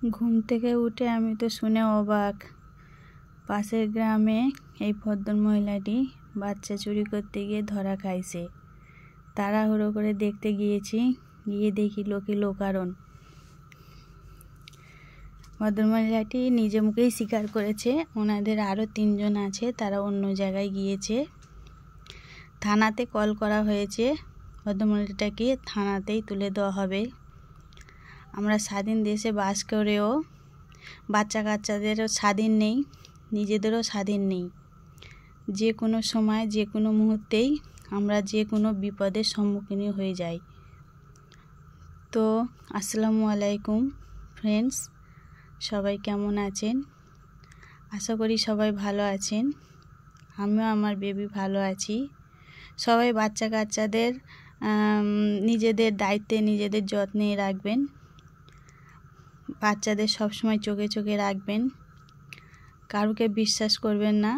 ঘুম থেকে উঠে আমি তো শুনে অবাক। পাশের গ্রামে এই ভদ্রমহিলাটি বাচ্চা চুরি করতে গিয়ে ধরা খাইছে। তাড়াহুড়ো করে দেখতে গিয়েছি, গিয়ে দেখি লোকে লোকারণ। ভদ্রমহিলাটি নিজে মুখেই স্বীকার করেছে ওনাদের আরও 3 জন আছে, তারা অন্য জায়গায় গিয়েছে। থানাতে কল করা হয়েছে, ভদ্রমহিলাটাকে থানাতেই তুলে দেওয়া হবে। আমরা স্বাধীন দেশে বাস করেও বাচ্চা কাচ্চাদেরও স্বাধীন নেই, নিজেদেরও স্বাধীন নেই। যে কোনো সময় যে কোনো মুহূর্তেই আমরা যে কোনো বিপদের সম্মুখীন হয়ে যাই। তো আসসালামু আলাইকুম ফ্রেন্ডস, সবাই কেমন আছেন? আশা করি সবাই ভালো আছেন। আমিও আমার বেবি ভালো আছি। সবাই বাচ্চা কাচ্চাদের নিজেদের দায়িত্বে নিজেদের যত্নে রাখবেন। বাচ্চাদের সবসময় চোখে চোখে রাখবেন, কারুকে বিশ্বাস করবেন না।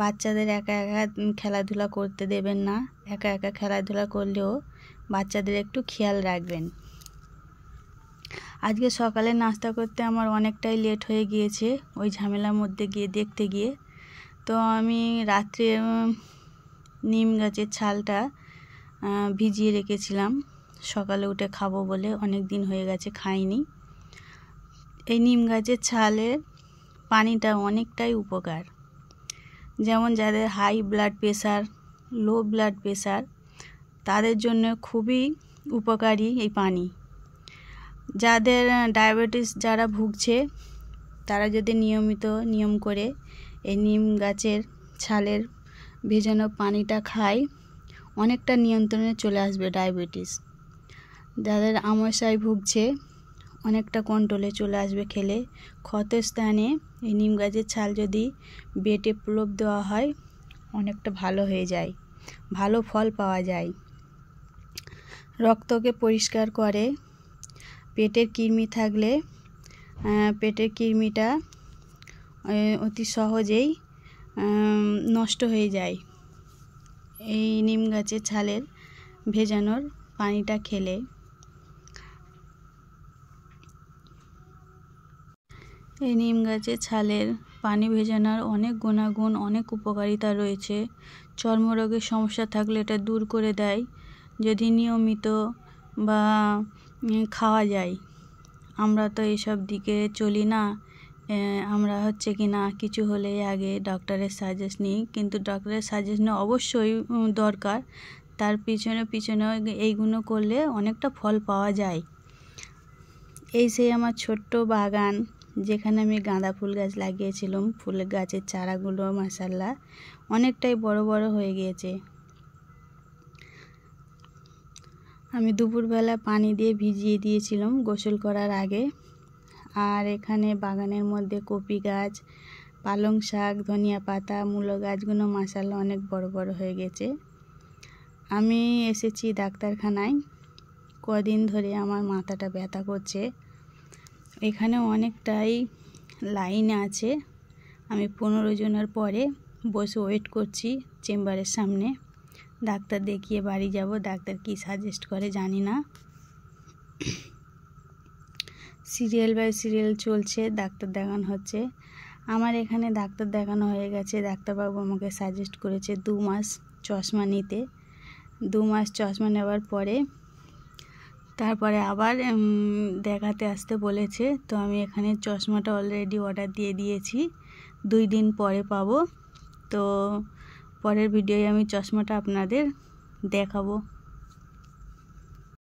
বাচ্চাদের একা একা খেলাধুলা করতে দেবেন না। একা একা খেলাধুলা করলেও বাচ্চাদের একটু খেয়াল রাখবেন। আজকে সকালে নাস্তা করতে আমার অনেকটাই লেট হয়ে গিয়েছে, ওই ঝামেলার মধ্যে গিয়ে দেখতে গিয়ে। তো আমি রাত্রে নিম গাছের ছালটা ভিজিয়ে রেখেছিলাম, সকালে উঠে খাবো বলে। অনেক দিন হয়ে গেছে খাইনি। এই নিম গাছের ছালের পানিটা অনেকটাই উপকার। যেমন যাদের high blood pressure, low blood pressure, তাদের জন্য খুবই উপকারী এই পানি। যাদের ডায়াবেটিস যারা ভুগছে, তারা যদি নিয়ম করে এই নিম গাছের ছালের ভেজানো পানিটা খায়, অনেকটা নিয়ন্ত্রণে চলে আসবে ডায়াবেটিস। যাদের আমাশায় ভুগছে, অনেকটা কন্ট্রোলে চলে আসবে খেলে। ক্ষতস্থানে এই নিম গাছের ছাল যদি বেটে প্রলেপ দেওয়া হয়, অনেকটা ভালো হয়ে যায়, ভালো ফল পাওয়া যায়। রক্তকে পরিষ্কার করে। পেটের কৃমি থাকলে পেটের কৃমিটা অতি সহজেই নষ্ট হয়ে যায় এই নিম গাছের ছালের ভেজানোর পানিটা খেলে। এই নিম গাছের ছালের পানি ভেজানোর অনেক গুণাগুণ, অনেক উপকারিতা রয়েছে। চর্মরোগের সমস্যা থাকলে এটা দূর করে দেয়, যদি নিয়মিত বা খাওয়া যায়। আমরা তো এসব দিকে চলি না। আমরা হচ্ছে কি না কিছু হলে আগে ডক্টরের সাজেস্ট নিই, কিন্তু ডক্টরের সাজেস্ট নেওয়া অবশ্যই দরকার। তার পিছনে এইগুলো করলে অনেকটা ফল পাওয়া যায়। এই সেই আমার ছোট্ট বাগান, যেখানে আমি গাঁদা ফুল গাছ লাগিয়েছিলাম। ফুলের গাছের চারাগুলো মাশাআল্লাহ অনেকটাই বড় বড় হয়ে গিয়েছে। আমি দুপুরবেলা পানি দিয়ে ভিজিয়ে দিয়েছিলাম গোসল করার আগে। আর এখানে বাগানের মধ্যে কপি গাছ, পালং শাক, ধনিয়া পাতা, মূলো গাছগুলো মাশাআল্লাহ অনেক বড় বড় হয়ে গেছে। আমি এসেছি ডাক্তারখানায়, কদিন ধরে আমার মাথাটা ব্যথা করছে। এখানে অনেকটাই লাইন আছে। আমি 15 জনের পরে বসে ওয়েট করছি চেম্বারের সামনে। ডাক্তার দেখিয়ে বাড়ি যাব। ডাক্তার কি সাজেস্ট করে জানি না। সিরিয়াল বাই সিরিয়াল চলছে, ডাক্তার দেখানো হচ্ছে। আমার এখানে ডাক্তার দেখানো হয়ে গেছে। ডাক্তারবাবু আমাকে সাজেস্ট করেছে 2 মাস চশমা নিতে। 2 মাস চশমা নেওয়ার পরে তারপরে আবার দেখাতে আসতে বলেছে। তো আমি এখানে চশমাটা অলরেডি অর্ডার দিয়ে দিয়েছি, 2 দিন পরে পাবো। তো পরের ভিডিওয়ে আমি চশমাটা আপনাদের দেখাবো।